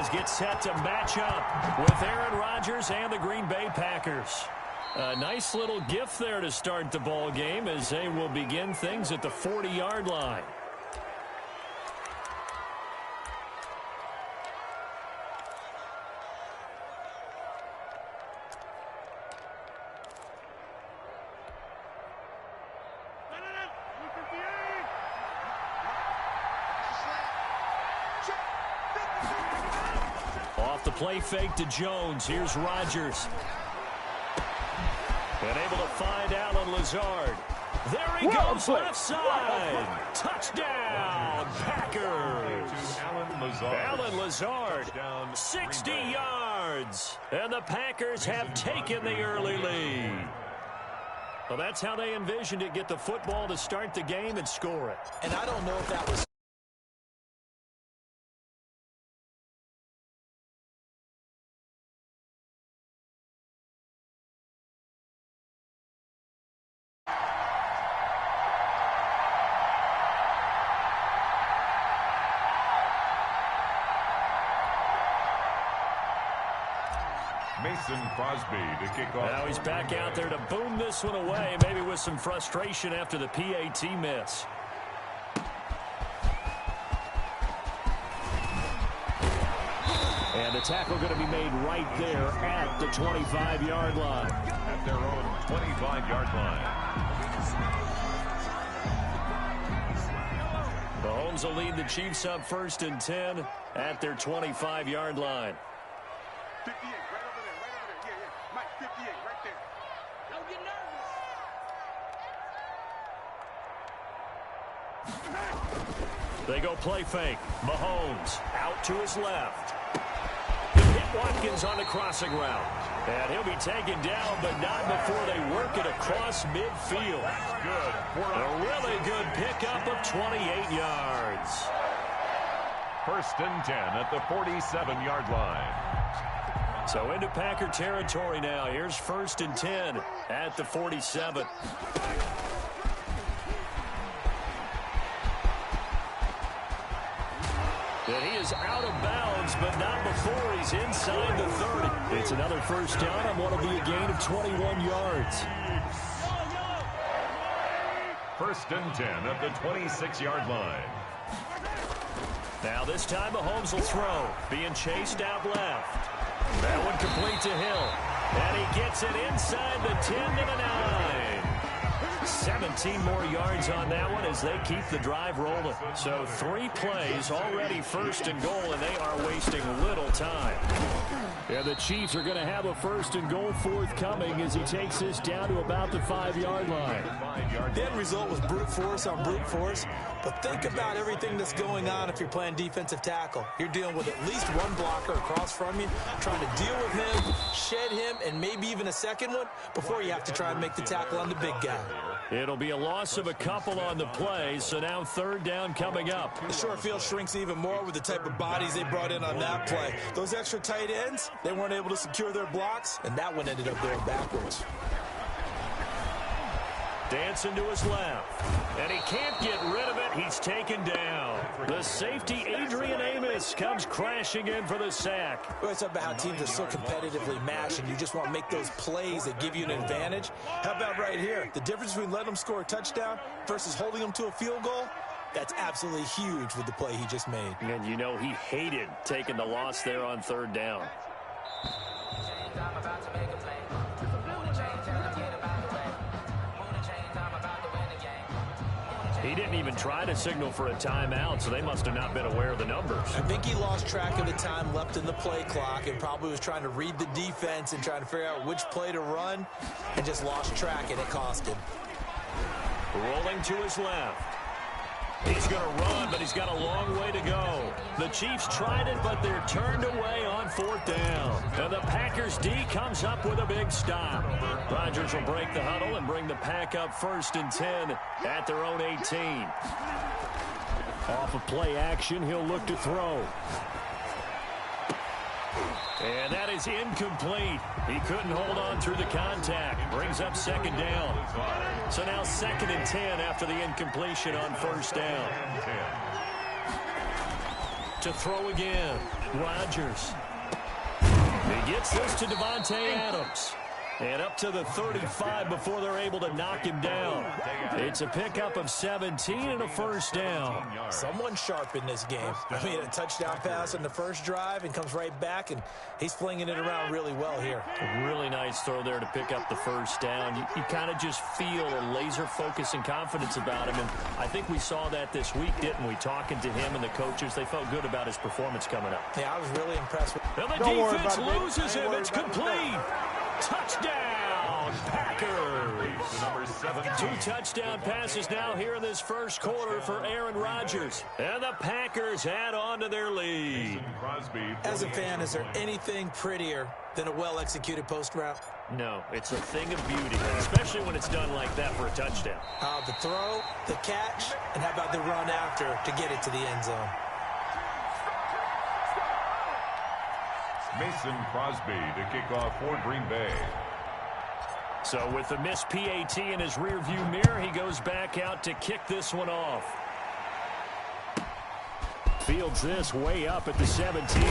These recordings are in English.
Falcons get set to match up with Aaron Rodgers and the Green Bay Packers. A nice little gift there to start the ball game as they will begin things at the 40-yard line. Off the play fake to Jones. Here's Rodgers. And able to find Allen Lazard. There he goes left side. Touchdown, Packers. Allen Lazard, 60 yards. And the Packers have taken the early lead. Well, that's how they envisioned it. Get the football to start the game and score it. And I don't know if that was... Mason Crosby to kick off. Now he's back out there to boom this one away, maybe with some frustration after the PAT miss. And the tackle going to be made right there at the 25-yard line. At their own 25-yard line. Mahomes will lead the Chiefs up 1st and 10 at their 25-yard line. 58, right over there, right over there. Yeah. Mike, 58, right there. Don't get nervous. They go play fake. Mahomes out to his left. He'll hit Watkins on the crossing route. And he'll be taken down, but not before they work it across midfield. Good. A really good pickup of 28 yards. 1st and 10 at the 47-yard line. So into Packer territory now. Here's 1st and 10 at the 47. And he is out of bounds, but not before he's inside the 30. It's another 1st down on what will be a gain of 21 yards. 1st and 10 at the 26-yard line. Now this time Mahomes will throw, being chased out left. That one complete to Hill. And he gets it inside the 10 to the 9. 17 more yards on that one as they keep the drive rolling. So 3 plays, already 1st and goal, and they are wasting little time. And the Chiefs are going to have a 1st and goal forthcoming as he takes this down to about the 5-yard line. The end result was brute force on brute force. But think about everything that's going on if you're playing defensive tackle. You're dealing with at least one blocker across from you, trying to deal with him, shed him, and maybe even a second one before you have to try and make the tackle on the big guy. It'll be a loss of a couple on the play, so now 3rd down coming up. The short field shrinks even more with the type of bodies they brought in on that play. Those extra tight ends, they weren't able to secure their blocks, and that one ended up going backwards. Dancing to his left, and he can't get rid of it. He's taken down. The safety, Adrian Amos, comes crashing in for the sack. We always talk about how teams are so competitively matched, and you just want to make those plays that give you an advantage. How about right here? The difference between letting them score a touchdown versus holding them to a field goal, that's absolutely huge with the play he just made. And you know he hated taking the loss there on 3rd down. He didn't even try to signal for a timeout, so they must have not been aware of the numbers. I think he lost track of the time left in the play clock and probably was trying to read the defense and trying to figure out which play to run and just lost track, and it cost him. Rolling to his left. He's going to run, but he's got a long way to go. The Chiefs tried it, but they're turned away on 4th down. And the Packers D comes up with a big stop. Rodgers will break the huddle and bring the Pack up 1st and 10 at their own 18. Off of play action, he'll look to throw. And that is incomplete. He couldn't hold on through the contact. Brings up 2nd down. So now 2nd and 10 after the incompletion on 1st down. To throw again. Rodgers. He gets this to Devontae Adams. And up to the 35 before they're able to knock him down. It's a pickup of 17 and a first down. Someone sharp in this game. I mean, a touchdown pass in the first drive and comes right back, and he's flinging it around really well here. A really nice throw there to pick up the first down. You kind of just feel a laser focus and confidence about him, and I think we saw that this week, didn't we? Talking to him and the coaches, they felt good about his performance coming up. Yeah, I was really impressed with And the defense loses him. It's complete. Touchdown, Packers. Number 17. 2 touchdown passes now here in this first quarter for Aaron Rodgers. And the Packers add on to their lead. As a fan, is there anything prettier than a well-executed post route? No, it's a thing of beauty, especially when it's done like that for a touchdown. The throw, the catch, and how about the run after to get it to the end zone? Mason Crosby to kick off for Green Bay. So with the missed PAT in his rearview mirror, he goes back out to kick this one off. Fields this way up at the 17.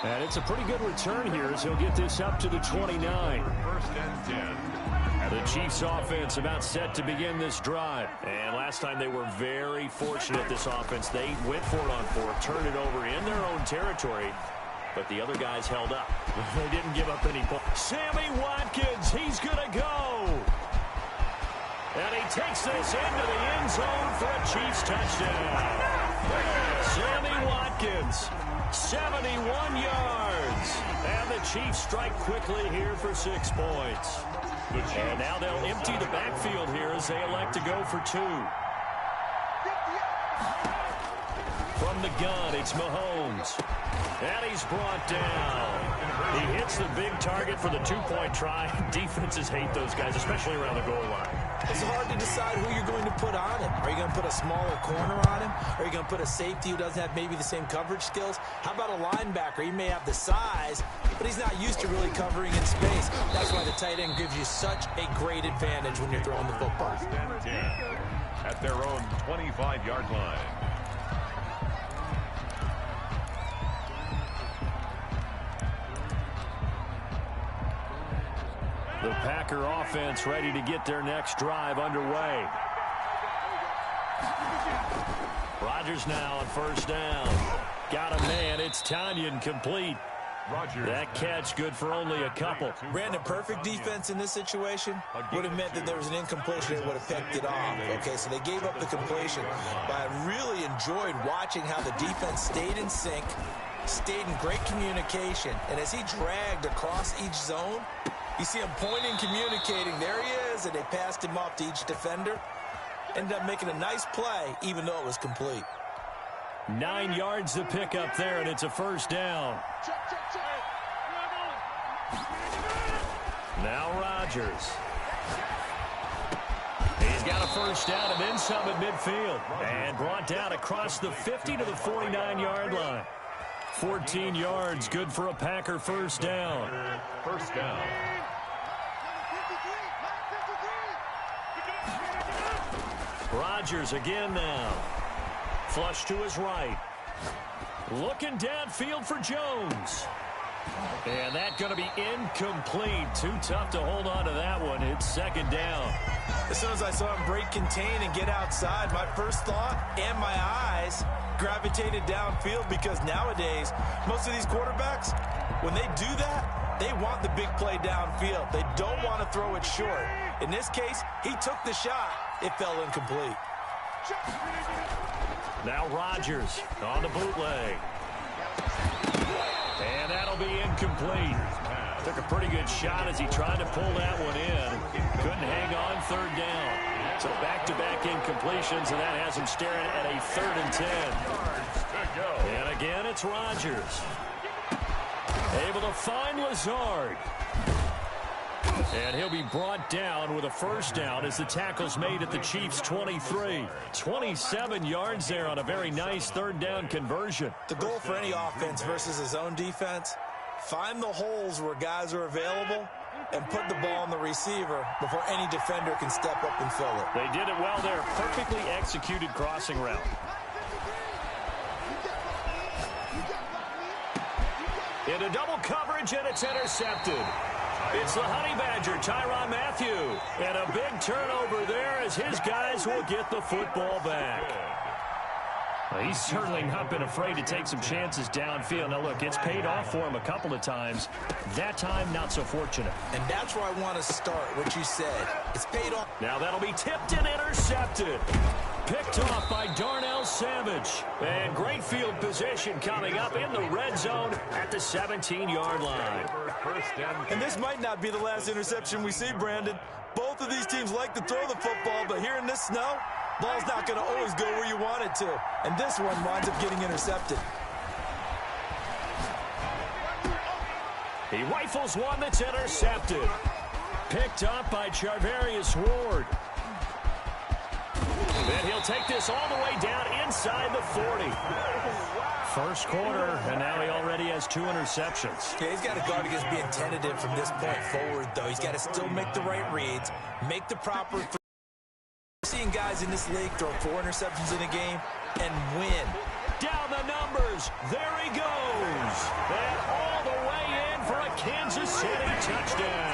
And it's a pretty good return here as he'll get this up to the 29. First and 10. The Chiefs offense about set to begin this drive. And last time they were very fortunate, this offense. They went for it on 4, turned it over in their own territory, but the other guys held up. They didn't give up any points. Sammy Watkins, he's going to go. And he takes this into the end zone for a Chiefs touchdown. Sammy Watkins, 71 yards. And the Chiefs strike quickly here for 6 points. And now they'll empty the backfield here as they elect to go for 2. From the gun, it's Mahomes. And he's brought down. He hits the big target for the 2-point try. Defenses hate those guys, especially around the goal line. It's hard to decide who you're going to put on him. Are you going to put a smaller corner on him? Are you going to put a safety who doesn't have maybe the same coverage skills? How about a linebacker? He may have the size, but he's not used to really covering in space. That's why the tight end gives you such a great advantage when you're throwing the football. First and 10 at their own 25-yard line. The Packer offense ready to get their next drive underway. Rodgers now on first down. Got a man. It's Tanyan complete. Rodgers. That catch good for only a couple. Brandon, perfect defense in this situation would have meant that there was an incompletion that would have picked it off. Okay, so they gave up the completion. But I really enjoyed watching how the defense stayed in sync, stayed in great communication. And as he dragged across each zone, you see him pointing, communicating. There he is, and they passed him off to each defender. Ended up making a nice play, even though it was complete. 9 yards to pick up there, and it's a first down. Now Rodgers. He's got a first down and then some at midfield. And brought down across the 50 to the 49-yard line. 14 yards, good for a Packer first down. First down. Rodgers again now. Flush to his right. Looking downfield for Jones. And that's going to be incomplete. Too tough to hold on to that one. It's second down. As soon as I saw him break contain and get outside, my first thought and my eyes gravitated downfield, because nowadays, most of these quarterbacks, when they do that, they want the big play downfield. They don't want to throw it short. In this case, he took the shot. It fell incomplete. Now Rodgers on the bootleg. And that'll be incomplete. Took a pretty good shot as he tried to pull that one in. Couldn't hang on, third down. So back-to-back incompletions, and that has him staring at a 3rd and 10. And again, it's Rodgers. Able to find Lazard. And he'll be brought down with a first down as the tackle's made at the Chiefs' 23. 27 yards there on a very nice 3rd down conversion. The goal for any offense versus his own defense, find the holes where guys are available and put the ball on the receiver before any defender can step up and fill it. They did it well there. Perfectly executed crossing route. Into double coverage, and it's intercepted. It's the Honey Badger, Tyrann Mathieu. And a big turnover there as his guys will get the football back. Well, he's certainly not been afraid to take some chances downfield. Now, look, it's paid off for him a couple of times. That time, not so fortunate. And that's where I want to start, what you said. It's paid off. Now that'll be tipped and intercepted. Picked off by Darnell Savage. And great field position coming up in the red zone at the 17-yard line. And this might not be the last interception we see, Brandon. Both of these teams like to throw the football, but here in this snow, ball's not going to always go where you want it to. And this one winds up getting intercepted. He rifles one that's intercepted. Picked up by Charvarius Ward. And he'll take this all the way down inside the 40. First quarter, and now he already has 2 interceptions. Yeah, he's got to guard against being tentative from this point forward, though. He's got to still make the right reads, make the proper... We're seeing guys in this league throw 4 interceptions in a game and win. Down the numbers. There he goes. And all the way in for a Kansas City touchdown.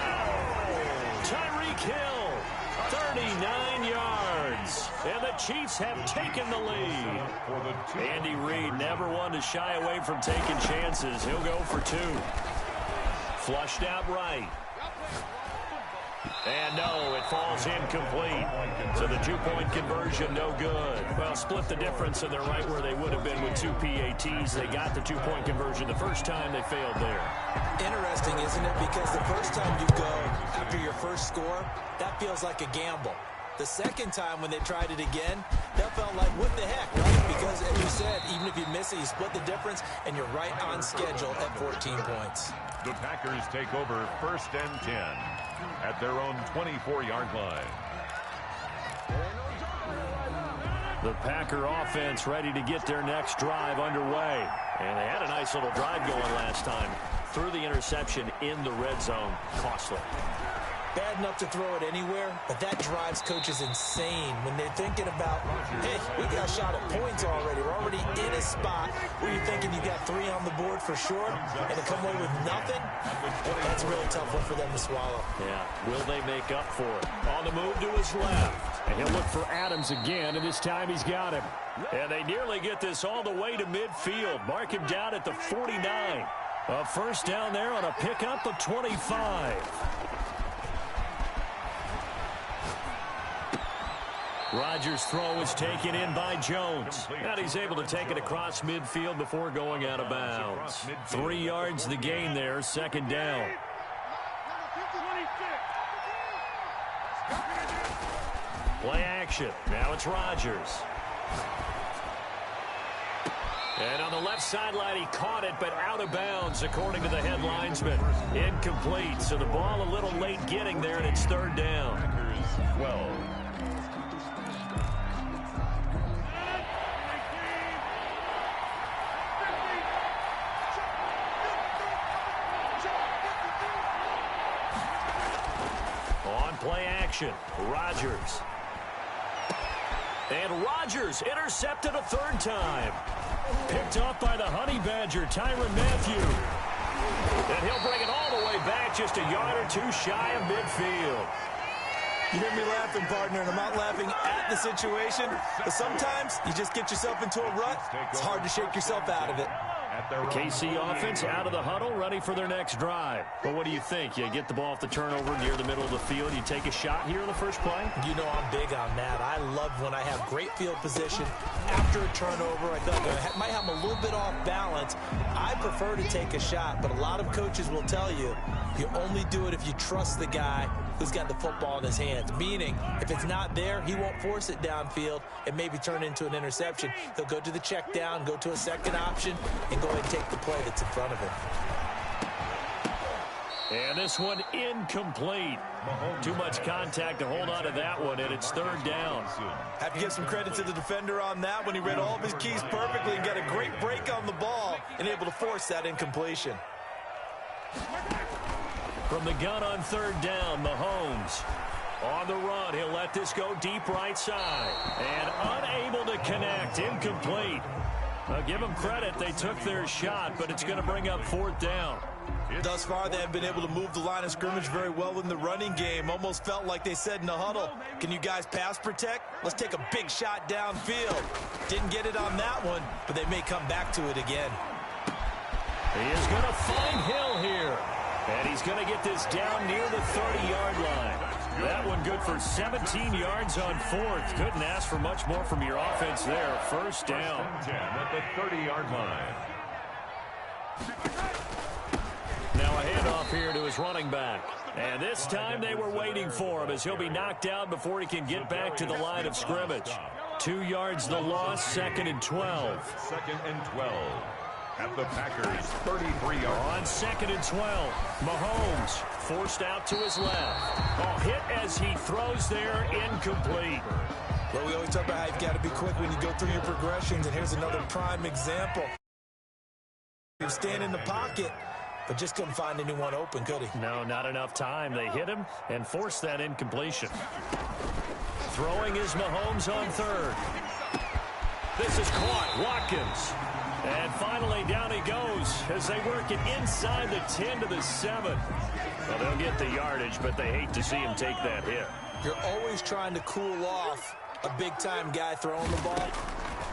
Tyreek Hill, 39 yards. And the Chiefs have taken the lead. Andy Reid never one to shy away from taking chances. He'll go for 2. Flushed out right. And no, it falls incomplete. So the 2-point conversion, no good. Well, split the difference, and they're right where they would have been with 2 PATs. They got the 2-point conversion the first time. They failed there. Interesting, isn't it? Because the first time you go after your first score, that feels like a gamble. The second time when they tried it again, that felt like, what the heck, right? Because, as you said, even if you miss it, you split the difference, and you're right on schedule at 14 points. The Packers take over 1st and 10 at their own 24-yard line. The Packer offense ready to get their next drive underway. And they had a nice little drive going last time. Threw the interception in the red zone. Costly. Bad enough to throw it anywhere, but that drives coaches insane when they're thinking about, hey, we got a shot at points already. We're already in a spot where you're thinking you got 3 on the board for sure, and to come away with nothing, that's a really tough one for them to swallow. Yeah, will they make up for it? On the move to his left. And he'll look for Adams again, and this time he's got him. And they nearly get this all the way to midfield. Mark him down at the 49. A first down there on a pickup of 25. Rodgers' throw is taken in by Jones. And he's able to take it across midfield before going out of bounds. 3 yards the gain there, second down. Play action. Now it's Rodgers. And on the left sideline, he caught it, but out of bounds, according to the head linesman. Incomplete, so the ball a little late getting there, and it's 3rd down. 12. Play action. Rodgers. And Rodgers intercepted a 3rd time. Picked off by the Honey Badger, Tyrann Mathieu. And he'll bring it all the way back just a yard or 2 shy of midfield. You hear me laughing, partner, and I'm not laughing at the situation, but sometimes you just get yourself into a rut. It's hard to shake yourself out of it. The KC offense out of the huddle, ready for their next drive. But what do you think? You get the ball off the turnover near the middle of the field. You take a shot here on the first play? You know I'm big on that. I love when I have great field position after a turnover. I feel like I might have them a little bit off balance. I prefer to take a shot, but a lot of coaches will tell you, you only do it if you trust the guy who's got the football in his hands. Meaning, if it's not there, he won't force it downfield and maybe turn into an interception. He'll go to the check down, go to a second option, and go ahead and take the play that's in front of him. And this one incomplete. Too much contact to hold on to that one, and it's 3rd down. Have to give some credit to the defender on that when he read all of his keys perfectly and got a great break on the ball and able to force that incompletion. From the gun on 3rd down, Mahomes. On the run, he'll let this go deep right side. And unable to connect, incomplete. Well, give them credit. They took their shot, but it's going to bring up 4th down. Thus far, they have been able to move the line of scrimmage very well in the running game. Almost felt like they said in the huddle, can you guys pass protect? Let's take a big shot downfield. Didn't get it on that one, but they may come back to it again. He is going to find Hill here. And he's going to get this down near the 30-yard line. That one good for 17 yards on 4th. Couldn't ask for much more from your offense there. 1st down. 10 at the 30-yard line. Now a handoff here to his running back. And this time they were waiting for him as he'll be knocked down before he can get back to the line of scrimmage. 2 yards the loss, 2nd and 12. 2nd and 12 at the Packers' 33-yard. On 2nd and 12, Mahomes forced out to his left. Hit as he throws there, incomplete. Well, we always talk about how you've got to be quick when you go through your progressions, and here's another prime example. He was staying in the pocket, but just couldn't find anyone open, could he? No, not enough time. They hit him and forced that incompletion. Throwing is Mahomes on 3rd. This is caught. Watkins. And finally, down he goes as they work it inside the 10 to the 7. Well, they'll get the yardage, but they hate to see him take that hit. You're always trying to cool off a big-time guy throwing the ball,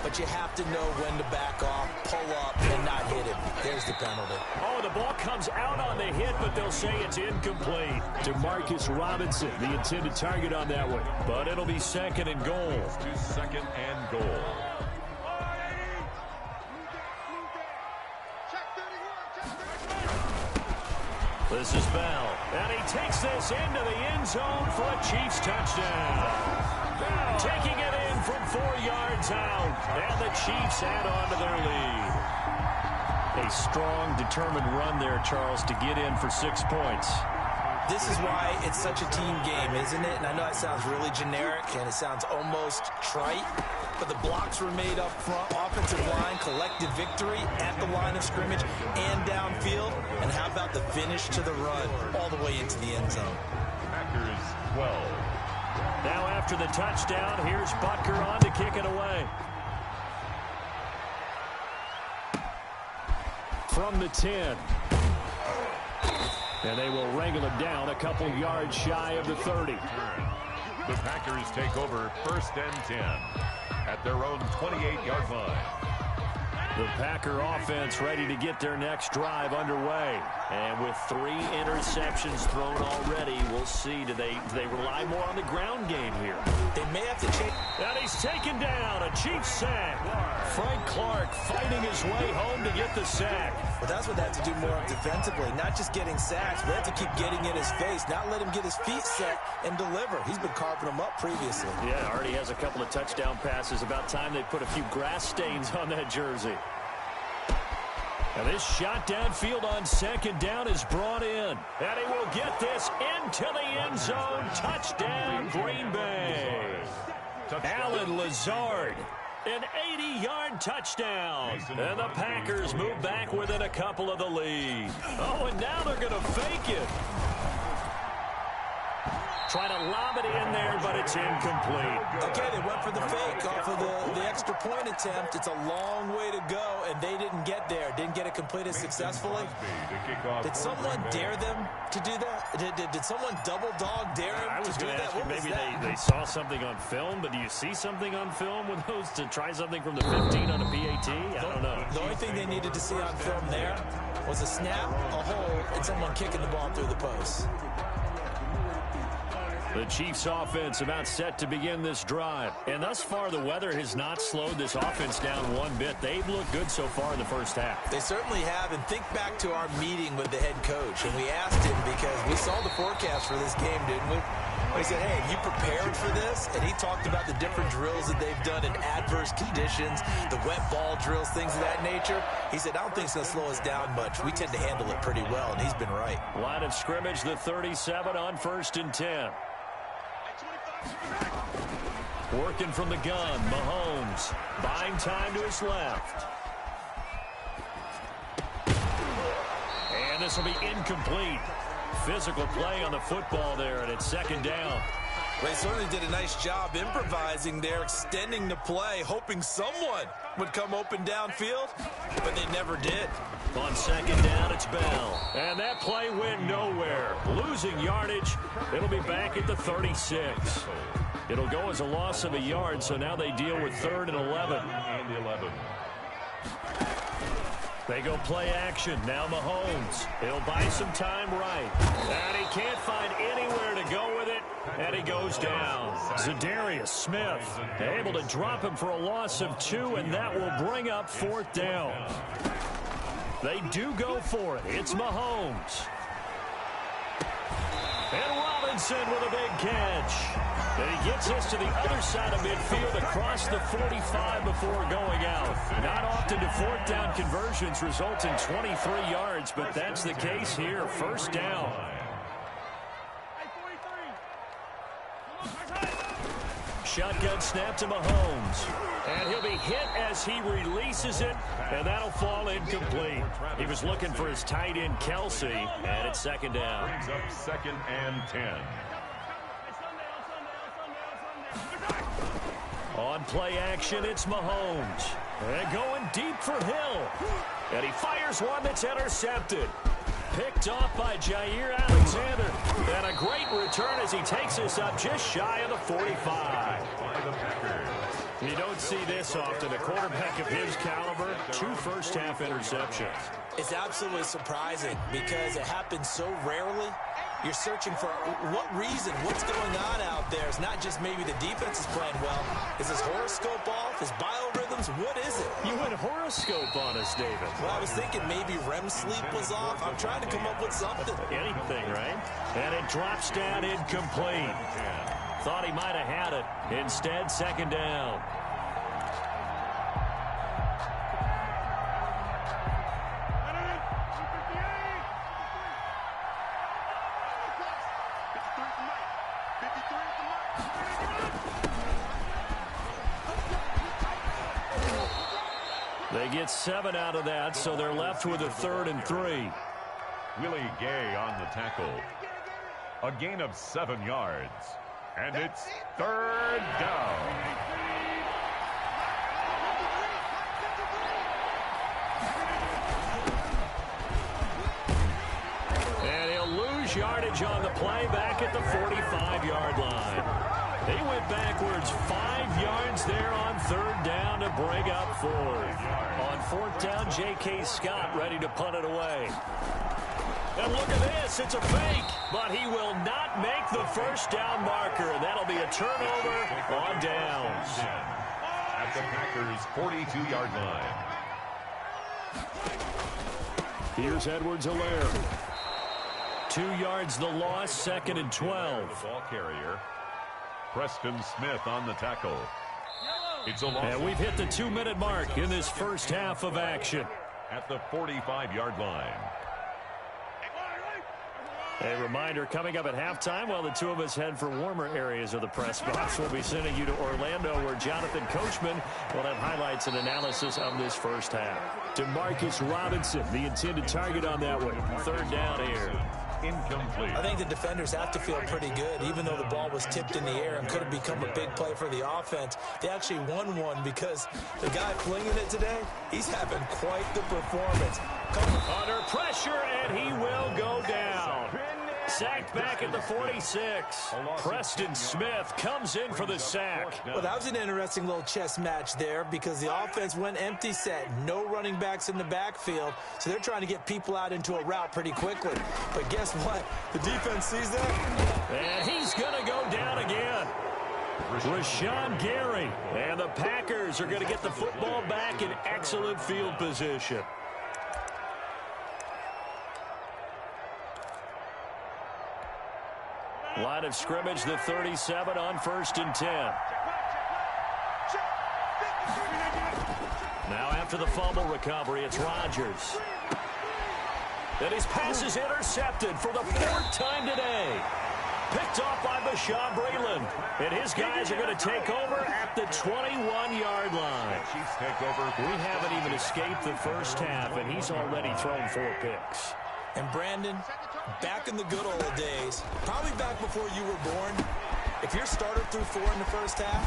but you have to know when to back off, pull up, and not hit him. There's the penalty. Oh, the ball comes out on the hit, but they'll say it's incomplete. Demarcus Robinson, the intended target on that one. But it'll be 2nd and goal. To 2nd and goal. This is Bell, and he takes this into the end zone for a Chiefs touchdown. Bell taking it in from 4 yards out, and the Chiefs add on to their lead. A strong, determined run there, Charles, to get in for 6 points. This is why it's such a team game, isn't it? And I know that sounds really generic, and it sounds almost trite, but the blocks were made up front. Offensive line collected victory at the line of scrimmage and downfield. And how about the finish to the run all the way into the end zone? Packers 12. Now after the touchdown, here's Butker on to kick it away. From the 10. And they will wrangle it down a couple yards shy of the 30. The Packers take over 1st and 10 at their own 28-yard line. The Packer offense ready to get their next drive underway. And with 3 interceptions thrown already, we'll see. Do they rely more on the ground game here? They may have to change. And he's taken down. A Chiefs sack. Frank Clark fighting his way home to get the sack. Well, that's what they have to do more of defensively. Not just getting sacks, but they have to keep getting in his face. Not let him get his feet set and deliver. He's been carving them up previously. Yeah, already has a couple of touchdown passes. About time they put a few grass stains on that jersey. Now this shot downfield on 2nd down is brought in. And he will get this into the end zone. Touchdown, Green Bay. Alan Lazard. An 80-yard touchdown. And the Packers move back within a couple of the lead. Oh, and now they're going to fake it. Trying to lob it in there, but it's incomplete. Okay, they went for the fake off of the extra point attempt. It's a long way to go, and they didn't get there. Didn't get it completed successfully. Did someone dare them to do that? Did someone double dog dare them to do that? I was going to ask you, maybe they saw something on film, but do you see something on film with those to try something from the 15 on a PAT? I don't know. The only thing they needed to see on film there was a snap, a hole, and someone kicking the ball through the post. The Chiefs offense about set to begin this drive. And thus far, the weather has not slowed this offense down one bit. They've looked good so far in the first half. They certainly have. And think back to our meeting with the head coach. And we asked him because we saw the forecast for this game, didn't we? We said, hey, you prepared for this? And he talked about the different drills that they've done in adverse conditions, the wet ball drills, things of that nature. He said, I don't think it's going to slow us down much. We tend to handle it pretty well, and he's been right. Line of scrimmage, the 37 on 1st and 10. Working from the gun, Mahomes. Buying time to his left. And this will be incomplete. Physical play on the football there, and it's 2nd down. They certainly did a nice job improvising there, extending the play, hoping someone would come open downfield, but they never did. On second down, it's Bell. And that play went nowhere. Losing yardage. It'll be back at the 36. It'll go as a loss of a yard, so now they deal with 3rd and 11. They go play action. Now Mahomes. He'll buy some time right. And he can't find anywhere to go with it. And he goes down. Zadarius Smith able to drop him for a loss of 2, and that will bring up 4th down. They do go for it. It's Mahomes. And Robinson with a big catch. And he gets us to the other side of midfield across the 45 before going out. Not often do 4th down conversions result in 23 yards, but that's the case here. 1st down. Shotgun snap to Mahomes. And he'll be hit as he releases it, and that'll fall incomplete. He was looking for his tight end, Kelsey, and it's 2nd down. Brings up 2nd and 10. On play action, it's Mahomes. And going deep for Hill. And he fires one that's intercepted. Picked off by Jair Alexander. And a great return as he takes us up just shy of the 45. You don't see this often. A quarterback of his caliber, 2 first-half interceptions. It's absolutely surprising because it happens so rarely. You're searching for what reason, what's going on out there. It's not just maybe the defense is playing well. Is his horoscope off? His biorhythms? What is it? You went horoscope on us, David. Well, I was thinking maybe REM sleep was off. I'm trying to come up with something. Anything, right? And it drops down incomplete. Thought he might have had it. Instead, 2nd down. They get 7 out of that, so they're left with a 3rd and 3. Willie Gay on the tackle. A gain of 7 yards. And it's 3rd down. And he'll lose yardage on the play back at the 45-yard line. He went backwards 5 yards there on 3rd down to bring up 4th. On 4th down, J.K. Scott ready to punt it away. And look at this. It's a fake, but he will not make the 1st down marker. And that'll be a turnover on downs. At the Packers' 42-yard line. Here's Edwards-Helaire. 2 yards the loss, 2nd and 12. The ball carrier. Preston Smith on the tackle. It's a loss. And we've hit the 2-minute mark in this first half of action. At the 45-yard line. A reminder, coming up at halftime, while the two of us head for warmer areas of the press box, we'll be sending you to Orlando, where Jonathan Coachman will have highlights and analysis of this first half. DeMarcus Robinson, the intended target on that one. 3rd down here. Incomplete. I think the defenders have to feel pretty good, even though the ball was tipped in the air and could have become a big play for the offense. They actually won one because the guy flinging it today, he's having quite the performance. Under pressure, and he will go down. Sacked back at the 46. Preston Smith comes in for the sack. Well, that was an interesting little chess match there because the offense went empty set. No running backs in the backfield, so they're trying to get people out into a route pretty quickly. But guess what? The defense sees that. And he's going to go down again. Rashawn Gary. And the Packers are going to get the football back in excellent field position. Line of scrimmage, the 37 on 1st and 10. Now after the fumble recovery, it's Rodgers. And his pass is intercepted for the 4th time today. Picked off by Bashaud Breeland. And his guys are going to take over at the 21-yard line. Chiefs take over. We haven't even escaped the first half, and he's already thrown 4 picks. And Brandon, back in the good old days, probably back before you were born, If your starter threw 4 in the first half,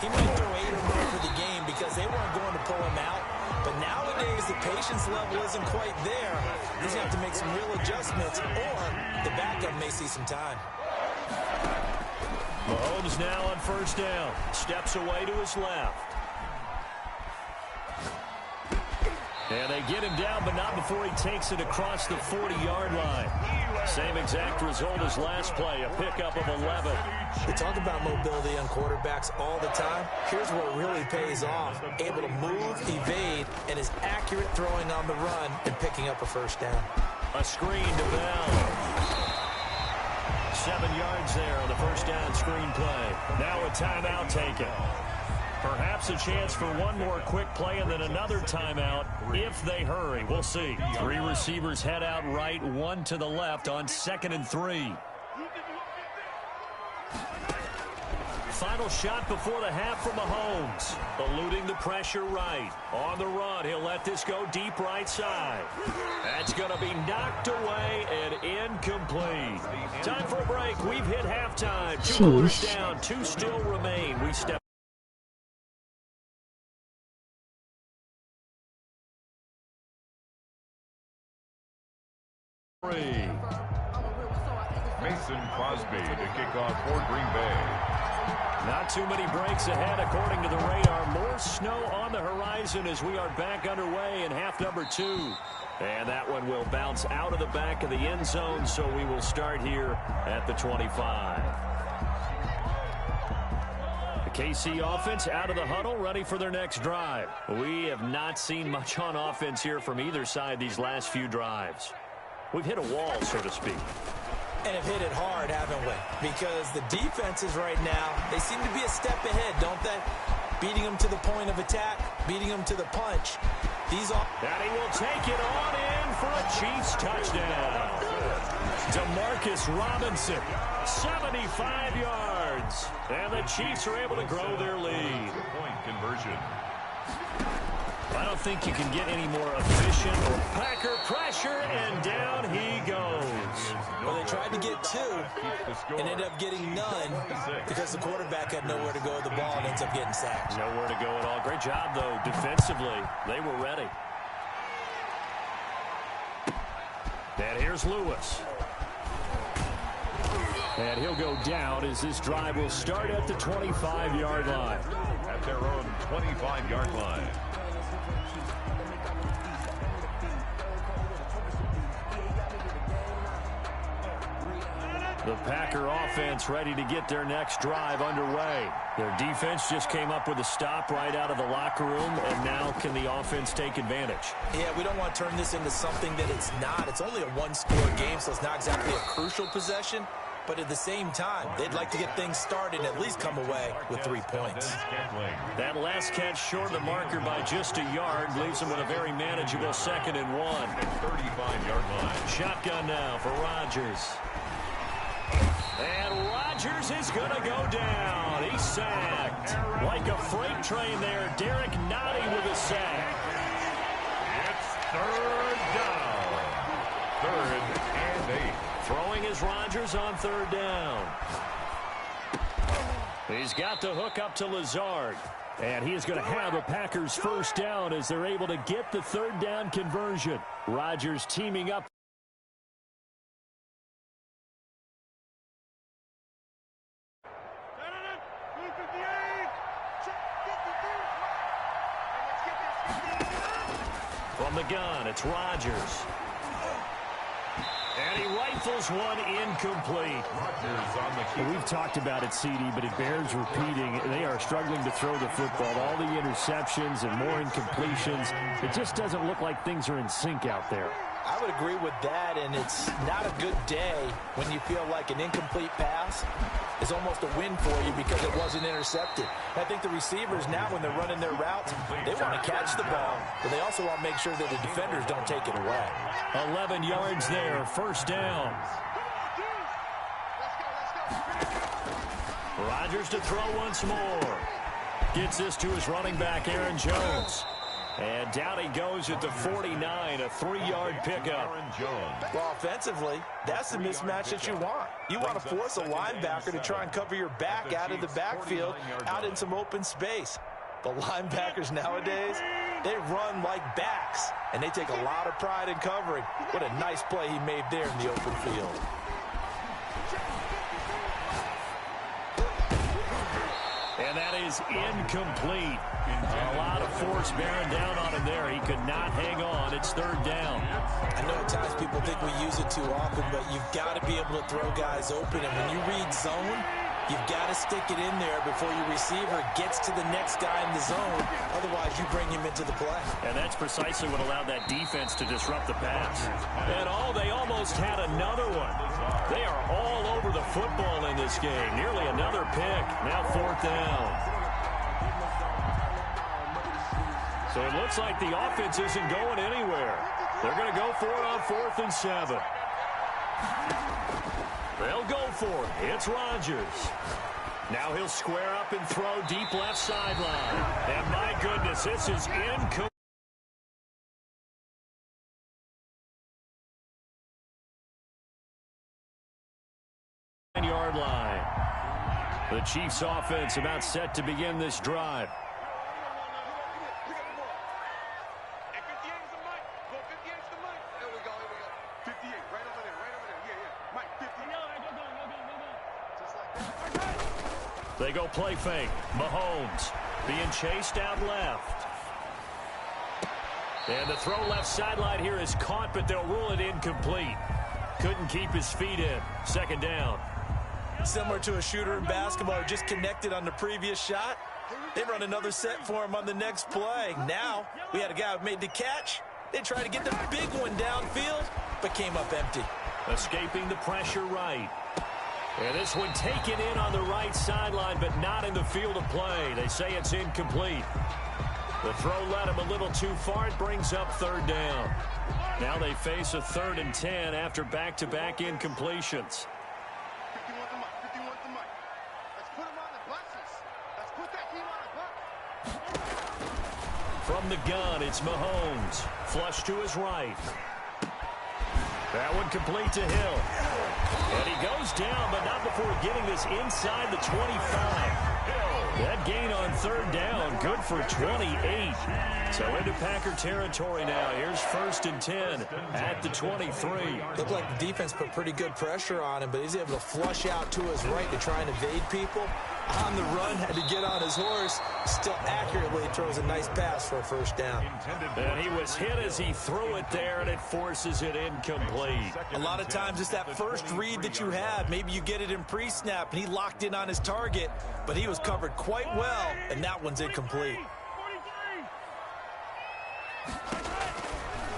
he might throw 8 or more for the game because they weren't going to pull him out. But nowadays, the patience level isn't quite there. He's going to have to make some real adjustments, or the backup may see some time. Mahomes now on first down. Steps away to his left. And they get him down, but not before he takes it across the 40-yard line. Same exact result as last play, a pickup of 11. We talk about mobility on quarterbacks all the time. Here's what really pays off. Able to move, evade, and is accurate throwing on the run and picking up a first down. A screen to Bell. 7 yards there on the first down screen play. Now a timeout taken. Perhaps a chance for one more quick play and then another timeout if they hurry. We'll see. 3 receivers head out right, 1 to the left on 2nd and 3. Final shot before the half from Mahomes. Eluding the pressure right. On the run, he'll let this go deep right side. That's going to be knocked away and incomplete. Time for a break. We've hit halftime. 2 quarters down, 2 still remain. We step. Mason Crosby to kick off for Green Bay. Not too many breaks ahead according to the radar. More snow on the horizon as we are back underway in half number 2. And that one will bounce out of the back of the end zone, so we will start here at the 25. The KC offense out of the huddle, ready for their next drive. We have not seen much on offense here from either side these last few drives. We've hit a wall, so to speak. And have hit it hard, haven't we? Because the defenses right now, they seem to be a step ahead, don't they? Beating them to the point of attack, beating them to the punch. And he will take it on in for a Chiefs touchdown. Demarcus Robinson, 75 yards. And the Chiefs are able to grow their lead. Point conversion. I don't think you can get any more efficient. Packer pressure, and down he goes. Well, they tried to get 2 and ended up getting none because the quarterback had nowhere to go with the ball and ends up getting sacked. Nowhere to go at all. Great job, though, defensively. They were ready. And here's Lewis. And he'll go down as this drive will start at the 25-yard line. At their own 25-yard line. The Packer offense ready to get their next drive underway. Their defense just came up with a stop right out of the locker room, and now can the offense take advantage? Yeah, we don't want to turn this into something that it's not. It's only a 1-score game, so it's not exactly a crucial possession. But at the same time, they'd like to get things started and at least come away with 3 points. That last catch short of the marker by just a yard leaves them with a very manageable 2nd and 1. 35-yard line. Shotgun now for Rodgers. And Rodgers is going to go down. He's sacked. Like a freight train there. Derek Nottie with a sack. It's 3rd down. 3rd and 8. Throwing is Rodgers on 3rd down. He's got the hook up to Lazard. And he is going to have a Packers first down as they're able to get the 3rd down conversion. Rodgers teaming up. From the gun, it's Rodgers. And he rifles one incomplete. We've talked about it, CD, but it bears repeating. They are struggling to throw the football. All the interceptions and more incompletions. It just doesn't look like things are in sync out there. I would agree with that, and it's not a good day when you feel like an incomplete pass is almost a win for you because it wasn't intercepted. I think the receivers now, when they're running their routes, they want to catch the ball, but they also want to make sure that the defenders don't take it away. 11 yards there, first down. Rodgers to throw once more. Gets this to his running back, Aaron Jones. And down he goes at the 49, a 3-yard pickup. Well, offensively, that's the mismatch that you want. You want to force a linebacker to try and cover your back out of the backfield, out in some open space. The linebackers nowadays, they run like backs, and they take a lot of pride in covering. What a nice play he made there in the open field. And that is incomplete. A lot of force bearing down on him there. He could not hang on. It's third down. I know at times people think we use it too often, but you've got to be able to throw guys open. And when you read zone, you've got to stick it in there before your receiver gets to the next guy in the zone. Otherwise, you bring him into the play. And that's precisely what allowed that defense to disrupt the pass. And they almost had another one. They are all over the football in this game. Nearly another pick. Now fourth down. So it looks like the offense isn't going anywhere. They're going to go for it on 4th and 7. They'll go for it. It's Rodgers. Now he'll square up and throw deep left sideline. And my goodness, this is incomplete. Yard line. The Chiefs offense about set to begin this drive. They go play fake. Mahomes being chased out left. And the throw left sideline here is caught, but they'll rule it incomplete. Couldn't keep his feet in. Second down. Similar to a shooter in basketball who just connected on the previous shot. They run another set for him on the next play. Now, we had a guy who made the catch. They tried to get the big one downfield, but came up empty. Escaping the pressure right. And this one taken in on the right sideline, but not in the field of play. They say it's incomplete. The throw led him a little too far. It brings up third down. Now they face a 3rd and 10 after back-to-back incompletions. From the gun, it's Mahomes. Flush to his right. That one complete to Hill. And he goes down, but not before getting this inside the 25. That gain on 3rd down, good for 28. So into Packer territory now. Here's 1st and 10 at the 23. Looked like the defense put pretty good pressure on him, but he's able to flush out to his right to try and evade people. On the run, had to get on his horse. Still accurately throws a nice pass for a 1st down. And he was hit as he threw it there, and it forces it incomplete. A lot of times it's that first read that you have. Maybe you get it in pre-snap, and he locked in on his target, but he was covered quite well, and that one's incomplete.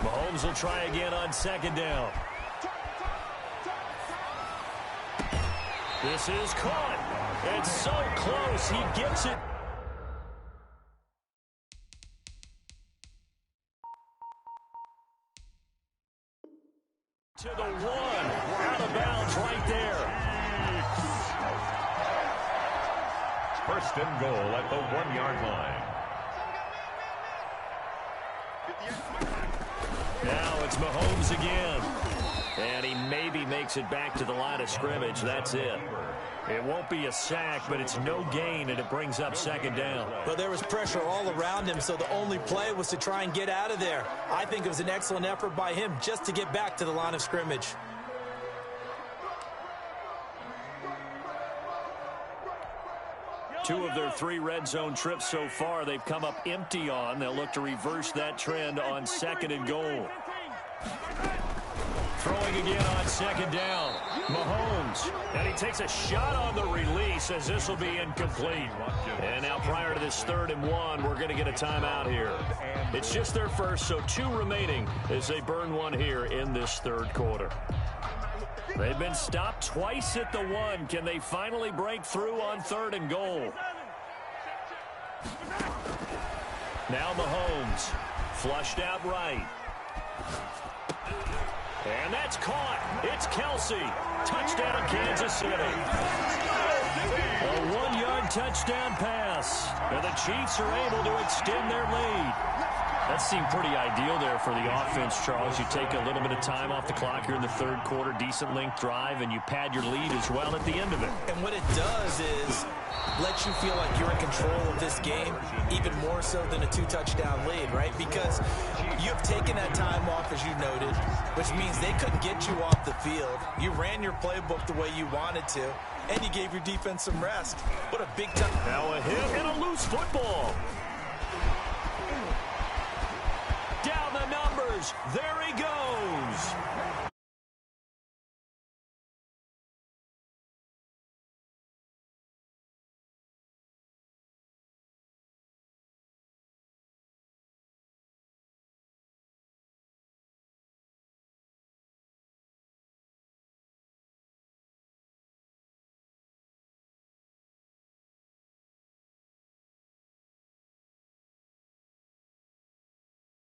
Mahomes will try again on 2nd down. This is caught. It's so close. He gets it. To the 1. Out of bounds right there. 1st and goal at the 1-yard line. Now it's Mahomes again. And he maybe makes it back to the line of scrimmage. That's it. It won't be a sack, but it's no gain, and it brings up 2nd down. Well, there was pressure all around him, so the only play was to try and get out of there. I think it was an excellent effort by him just to get back to the line of scrimmage. Two of their 3 red zone trips so far they've come up empty on. They'll look to reverse that trend on 2nd and goal. Throwing again on 2nd down. Mahomes. And he takes a shot on the release as this will be incomplete. And now prior to this 3rd and 1, we're going to get a timeout here. It's just their first, so 2 remaining as they burn one here in this 3rd quarter. They've been stopped twice at the 1. Can they finally break through on 3rd and goal? Now Mahomes. Flushed out right. And that's caught. It's Kelsey. Touchdown, Kansas City. A 1-yard touchdown pass. And the Chiefs are able to extend their lead. That seemed pretty ideal there for the offense, Charles. You take a little bit of time off the clock here in the third quarter, decent length drive, and you pad your lead as well at the end of it. And what it does is let you feel like you're in control of this game, even more so than a 2-touchdown lead, right? Because you've taken that time off, as you noted, which means they couldn't get you off the field. You ran your playbook the way you wanted to, and you gave your defense some rest. What a big time. Now a hit and a loose football. Down the numbers. There he goes.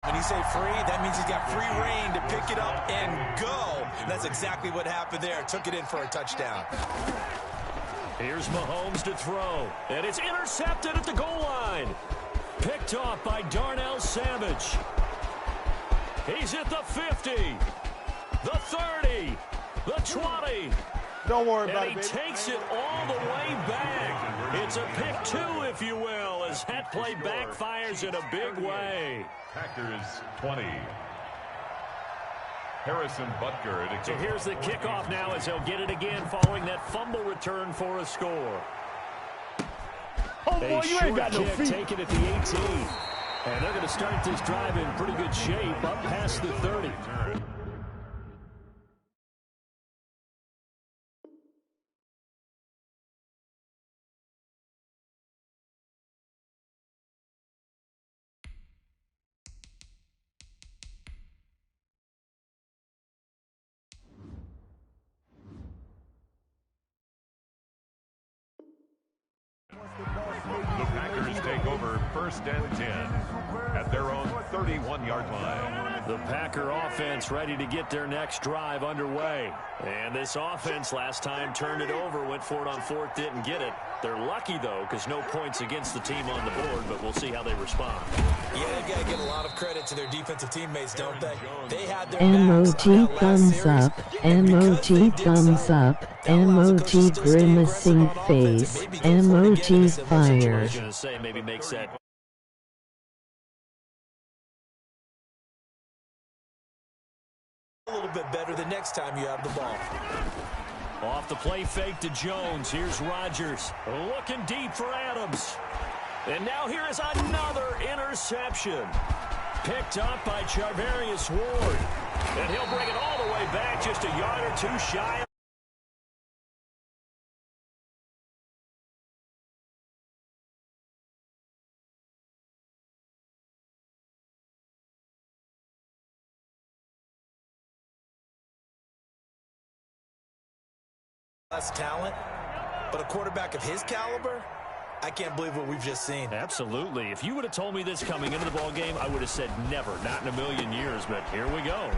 When you say free, that means he's got free reign to pick it up and go. And that's exactly what happened there. Took it in for a touchdown. Here's Mahomes to throw. And it's intercepted at the goal line. Picked off by Darnell Savage. He's at the 50, the 30, the 20. Don't worry about it, And baby. he takes it all the way back. It's a pick two, if you will, as that play backfires in a big way. Packers 20. Harrison Butker. So here's the kickoff now as he'll get it again following that fumble return for a score. Oh, boy, you ain't got no feet. Taken at the 18. And they're going to start this drive in pretty good shape up past the 30. The Packers take over 1st and 10 at their own 31-yard line. The Packer offense ready to get their next drive underway. And this offense last time turned it over, went for it on 4th, didn't get it. They're lucky, though, because no points against the team on the board, but we'll see how they respond. Yeah, they've got to give a lot of credit to their defensive teammates, don't they? They had their Emoji thumbs up, emoji thumbs up, emoji grimacing face, emoji fire. I was going to say maybe makes that a little bit better the next time you have the ball. off the play fake to Jones. Here's Rodgers looking deep for Adams. And now here is another interception. Picked up by Charvarius Ward. And he'll bring it all the way back just a yard or two shy. Less talent, but a quarterback of his caliber, I can't believe what we've just seen. Absolutely. If you would have told me this coming into the ball game, I would have said never, not in a million years, but here we go.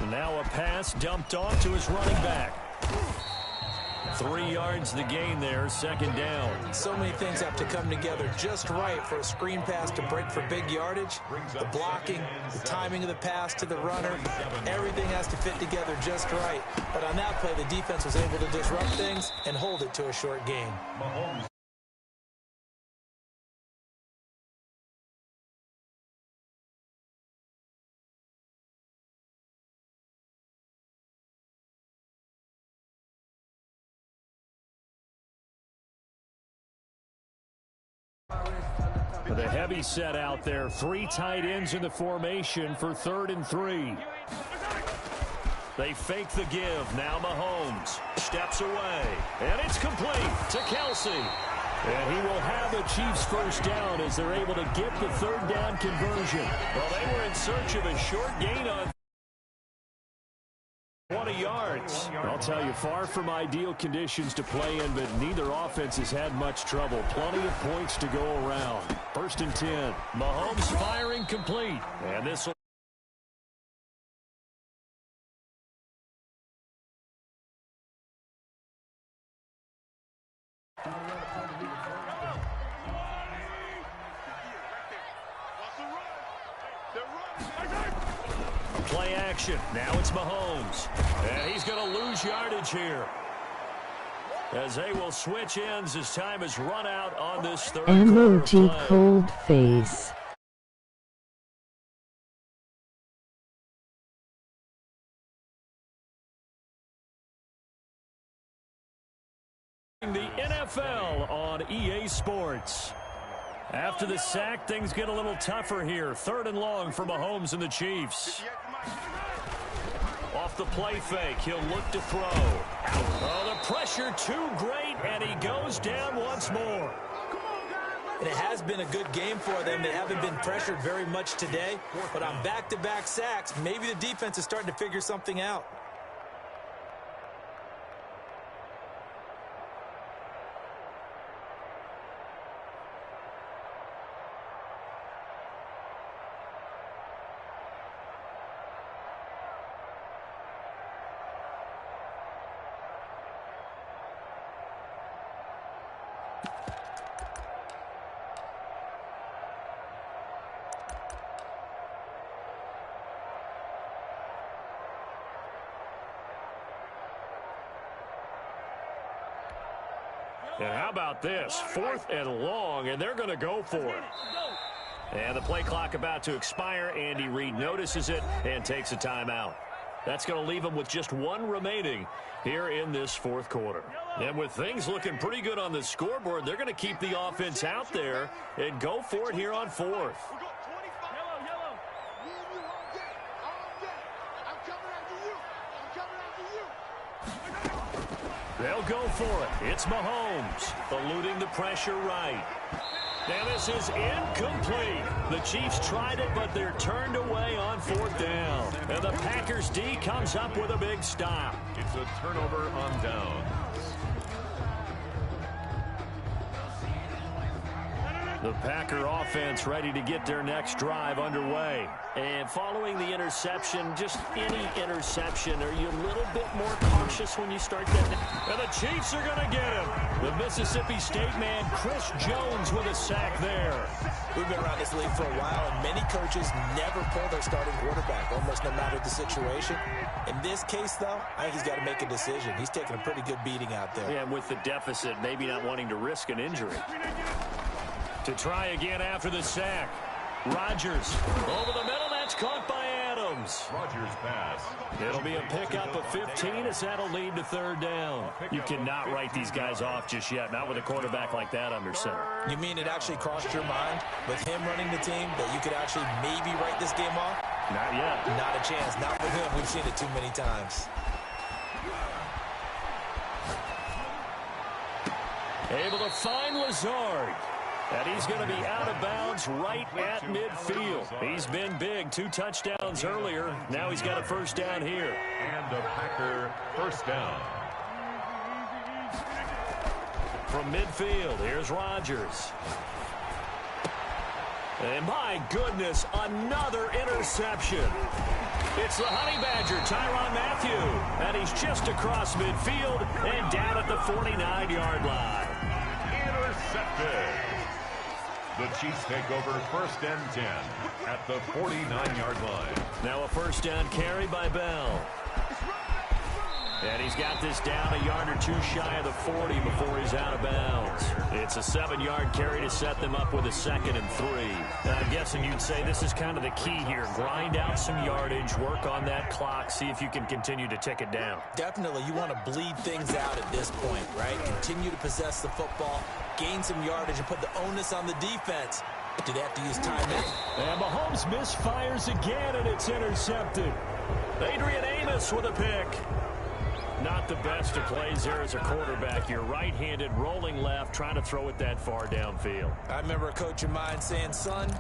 Now a pass dumped off to his running back. 3 yards the gain there, second down. So many things have to come together just right for a screen pass to break for big yardage. The blocking, the timing of the pass to the runner, everything has to fit together just right. But on that play, the defense was able to disrupt things and hold it to a short gain. With a heavy set out there, 3 tight ends in the formation for 3rd and 3. They fake the give. Now Mahomes steps away. And it's complete to Kelsey. And he will have the Chiefs first down as they're able to get the 3rd down conversion. Well, they were in search of a short gain on 20 yards. I'll tell you, far from ideal conditions to play in, but neither offense has had much trouble. Plenty of points to go around. 1st and 10. Mahomes firing complete. And this will The direction. Now it's Mahomes. And he's going to lose yardage here, as they will switch ends as time is run out on this third quarter MOT play. cold face. The NFL on EA Sports. After the sack, things get a little tougher here. 3rd and long for Mahomes and the Chiefs. Off the play fake, he'll look to throw. Oh, the pressure too great, and he goes down once more. And it has been a good game for them. They haven't been pressured very much today, but on back-to-back sacks, maybe the defense is starting to figure something out. And how about this? 4th and long, and they're going to go for it. And the play clock about to expire. Andy Reid notices it and takes a timeout. That's going to leave them with just 1 remaining here in this 4th quarter. And with things looking pretty good on the scoreboard, they're going to keep the offense out there and go for it here on 4th. They'll go for it. It's Mahomes, eluding the pressure right. And this is incomplete. The Chiefs tried it, but they're turned away on 4th down. And the Packers D comes up with a big stop. It's a turnover on downs. The Packer offense ready to get their next drive underway. And following the interception, just any interception, are you a little bit more cautious when you start that? And the Chiefs are going to get him. The Mississippi State man, Chris Jones, with a sack there. We've been around this league for a while, and many coaches never pull their starting quarterback, almost no matter the situation. In this case, though, I think he's got to make a decision. He's taking a pretty good beating out there. Yeah, and with the deficit, maybe not wanting to risk an injury. To try again after the sack. Rodgers over the middle. That's caught by Adams. Rodgers pass. It'll be a pickup of 15 as that'll lead to 3rd down. You cannot write these guys off just yet, not with a quarterback like that under center. You mean it actually crossed your mind with him running the team that you could actually maybe write this game off? Not yet. Not a chance. Not with him. We've seen it too many times. Able to find Lazard. And he's going to be out of bounds right at midfield. He's been big. 2 touchdowns earlier. Now he's got a 1st down here. And a Packer 1st down. From midfield, here's Rodgers. And my goodness, another interception. It's the Honey Badger, Tyrann Mathieu. And he's just across midfield and down at the 49-yard line. Intercepted. The Chiefs take over 1st and 10 at the 49-yard line. Now a 1st down carry by Bell. And he's got this down a yard or 2 shy of the 40 before he's out of bounds. It's a 7-yard carry to set them up with a 2nd and 3. Now, I'm guessing you'd say this is kind of the key here. Grind out some yardage, work on that clock, see if you can continue to tick it down. Definitely, you want to bleed things out at this point, right? Continue to possess the football, gain some yardage, and put the onus on the defense. Do they have to use timeout? And Mahomes misfires again, and it's intercepted. Adrian Amos with a pick. Not the best of plays there as a quarterback. You're right-handed, rolling left, trying to throw it that far downfield. I remember a coach of mine saying, son,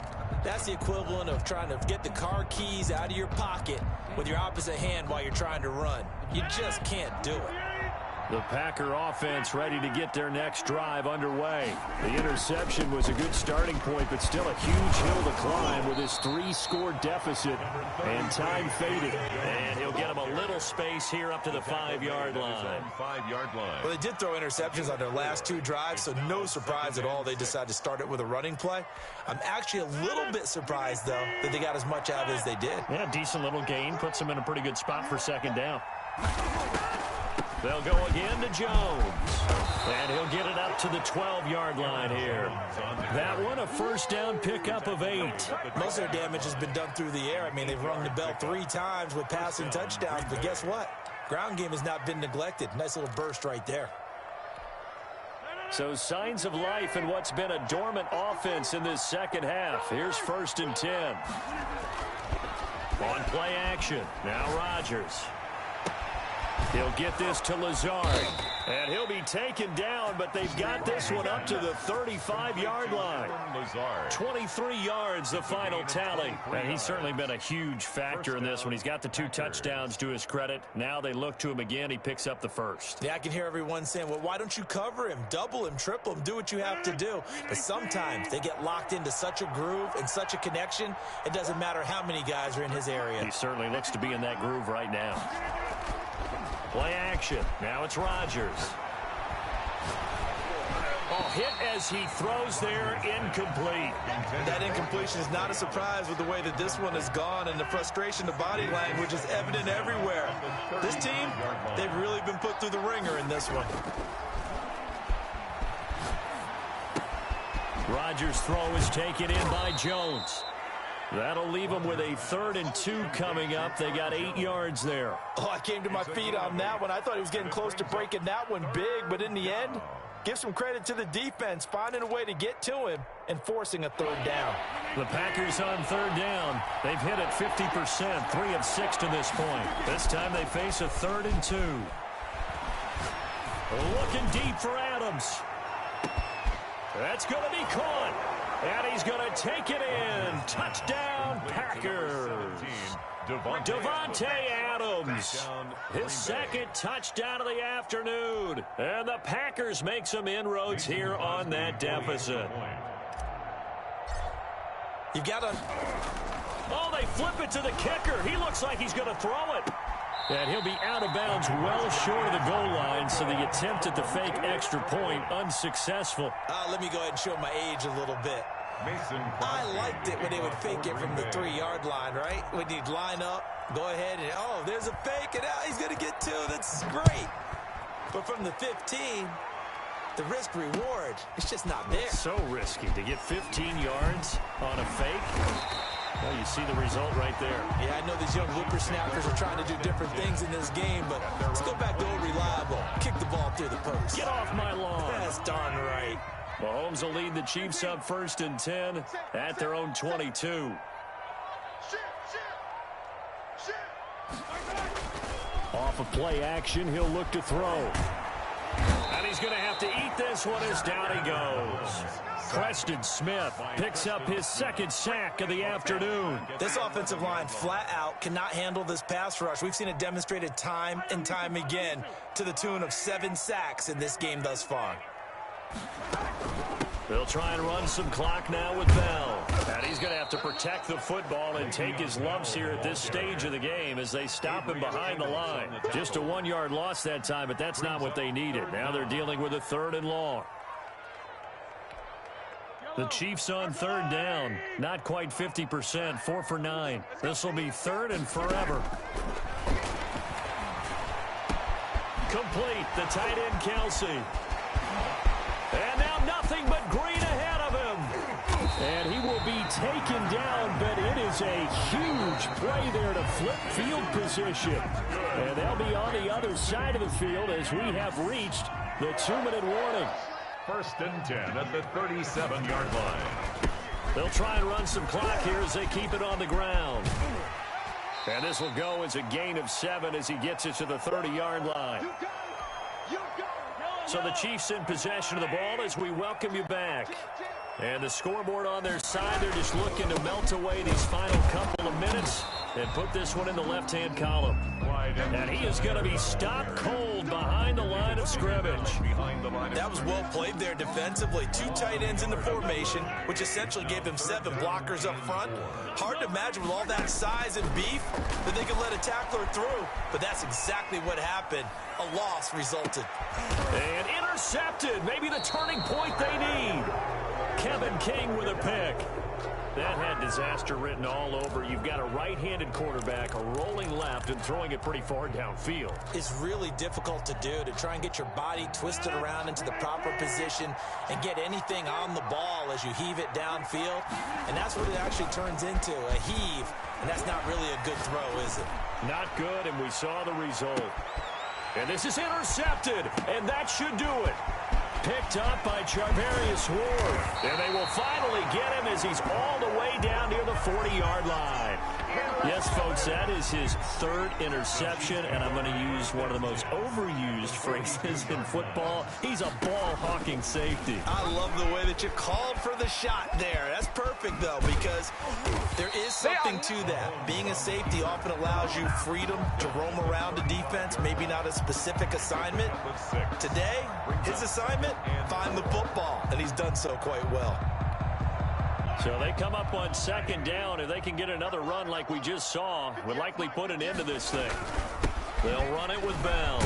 that's the equivalent of trying to get the car keys out of your pocket with your opposite hand while you're trying to run. You just can't do it. The Packer offense ready to get their next drive underway. The interception was a good starting point, but still a huge hill to climb with his 3-score deficit. And time faded. And he'll get him a little space here up to the 5-yard line. 5-yard line. Well, they did throw interceptions on their last 2 drives, so no surprise at all they decided to start it with a running play. I'm actually a little bit surprised, though, that they got as much out as they did. Yeah, decent little gain. Puts them in a pretty good spot for second down. They'll go again to Jones. And he'll get it up to the 12-yard line here. That one, a first down pickup of 8. Most of their damage has been done through the air. I mean, they've rung the bell 3 times with passing touchdowns, but guess what? Ground game has not been neglected. Nice little burst right there. So signs of life in what's been a dormant offense in this second half. Here's 1st and 10. On play action. Now Rodgers. He'll get this to Lazard. And he'll be taken down, but they've got this one up to the 35-yard line. 23 yards, the final tally. And he's certainly been a huge factor in this one. He's got the 2 touchdowns to his credit. Now they look to him again. He picks up the first. Yeah, I can hear everyone saying, well, why don't you cover him, double him, triple him, do what you have to do. But sometimes they get locked into such a groove and such a connection, it doesn't matter how many guys are in his area. He certainly looks to be in that groove right now. Play action. Now it's Rodgers. Oh, hit as he throws there, incomplete. That incompletion is not a surprise with the way that this one has gone, and the frustration, the body language is evident everywhere. This team, they've really been put through the ringer in this one. Rodgers' throw is taken in by Jones. That'll leave them with a 3rd and 2 coming up. They got 8 yards there. Oh, I came to my feet on that one. I thought he was getting close to breaking that one big, but in the end, give some credit to the defense, finding a way to get to him and forcing a 3rd down. The Packers on 3rd down. They've hit it 50%, 3 of 6 to this point. This time they face a 3rd and 2. Looking deep for Adams. That's going to be caught. And he's going to take it in. Touchdown, Packers. Devontae Adams, his 2nd touchdown of the afternoon. And the Packers make some inroads here on that deficit. You've got to... Oh, they flip it to the kicker. He looks like he's going to throw it. And he'll be out of bounds well short of the goal line, so the attempt at the fake extra point unsuccessful. Let me go ahead and show my age a little bit. I liked it when they would fake it from the 3-yard line, right? When you'd line up, go ahead and, oh, there's a fake, and now he's going to get 2. That's great. But from the 15, the risk-reward, it's just not there. It's so risky to get 15 yards on a fake. Well, you see the result right there. Yeah, I know these young whippersnappers are trying to do different things in this game, but let's go back to old reliable. Kick the ball through the post. Get off my lawn. That's darn right. Mahomes will lead the Chiefs up 1st and 10 at their own 22. Off of play action, he'll look to throw. And he's going to have to eat this one as down he goes. Preston Smith picks up his 2nd sack of the afternoon. This offensive line flat out cannot handle this pass rush. We've seen it demonstrated time and time again to the tune of 7 sacks in this game thus far. They'll try and run some clock now with Bell. And he's going to have to protect the football and take his lumps here at this stage of the game as they stop him behind the line. Just a 1-yard loss that time, but that's not what they needed. Now they're dealing with a 3rd and long. The Chiefs on 3rd down. Not quite 50%, 4 for 9. This will be 3rd and forever. Complete, the tight end Kelsey. And now nothing but green ahead of him. And he will be taken down, but it is a huge play there to flip field position. And they'll be on the other side of the field as we have reached the 2-minute warning. 1st and 10 at the 37-yard line. They'll try and run some clock here as they keep it on the ground. And this will go as a gain of 7 as he gets it to the 30-yard line. So the Chiefs in possession of the ball as we welcome you back. And the scoreboard on their side, they're just looking to melt away these final couple of minutes and put this one in the left-hand column. And he is is going to be stopped cold behind the line of scrimmage. That was well played there defensively. 2 tight ends in the formation, which essentially gave them 7 blockers up front. Hard to imagine with all that size and beef that they could let a tackler through, but that's exactly what happened. A loss resulted. And intercepted. Maybe the turning point they need. Kevin King with a pick. That had disaster written all over. You've got a right-handed quarterback, a rolling left, and throwing it pretty far downfield. It's really difficult to do, to try and get your body twisted around into the proper position and get anything on the ball as you heave it downfield. And that's what it actually turns into, a heave. And that's not really a good throw, is it? Not good, and we saw the result. And this is intercepted, and that should do it. Picked up by Charvarius Ward. And they will finally get him as he's all the way down near the 40-yard line. Yes, folks, that is his 3rd interception, and I'm going to use one of the most overused phrases in football. He's a ball-hawking safety. I love the way that you called for the shot there. That's perfect, though, because there is something to that. Being a safety often allows you freedom to roam around a defense, maybe not a specific assignment. Today, his assignment, find the football, and he's done so quite well. So they come up on 2nd down. If they can get another run like we just saw, would likely put an end to this thing. They'll run it with Bell.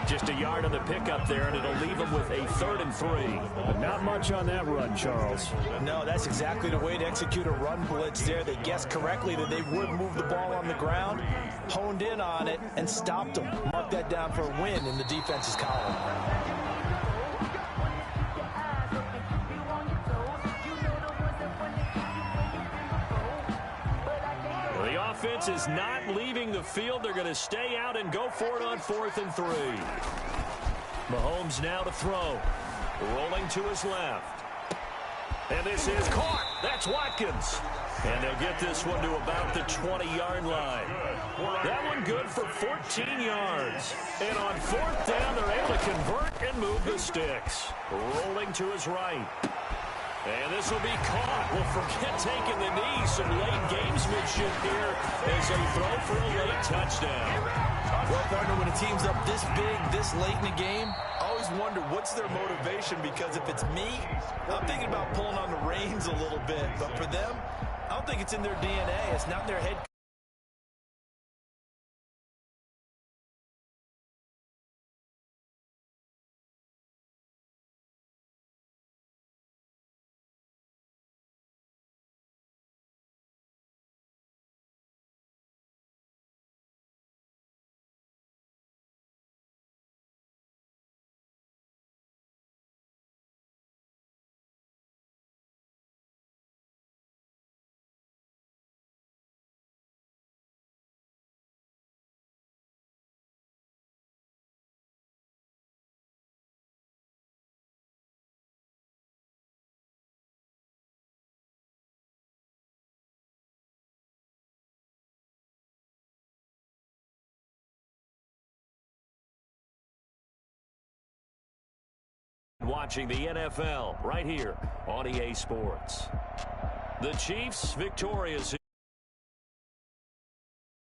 Just a yard on the pickup there, and it'll leave them with a 3rd and 3. But not much on that run, Charles. No, that's exactly the way to execute a run blitz there. They guessed correctly that they would move the ball on the ground, honed in on it, and stopped them. Mark that down for a win in the defense's column. The offense is not leaving the field. They're going to stay out and go for it on 4th and 3. Mahomes now to throw. Rolling to his left. And this is caught. That's Watkins. And they'll get this one to about the 20-yard line. That one good for 14 yards. And on 4th down, they're able to convert and move the sticks. Rolling to his right. And this will be caught. Well, forget taking the knee. Some late gamesmanship here as they throw for a late touchdown. Well, partner, when a team's up this big, this late in the game, I always wonder what's their motivation, because if it's me, I'm thinking about pulling on the reins a little bit. But for them, I don't think it's in their DNA. It's not in their head. Watching the NFL right here on EA Sports. The Chiefs victorious.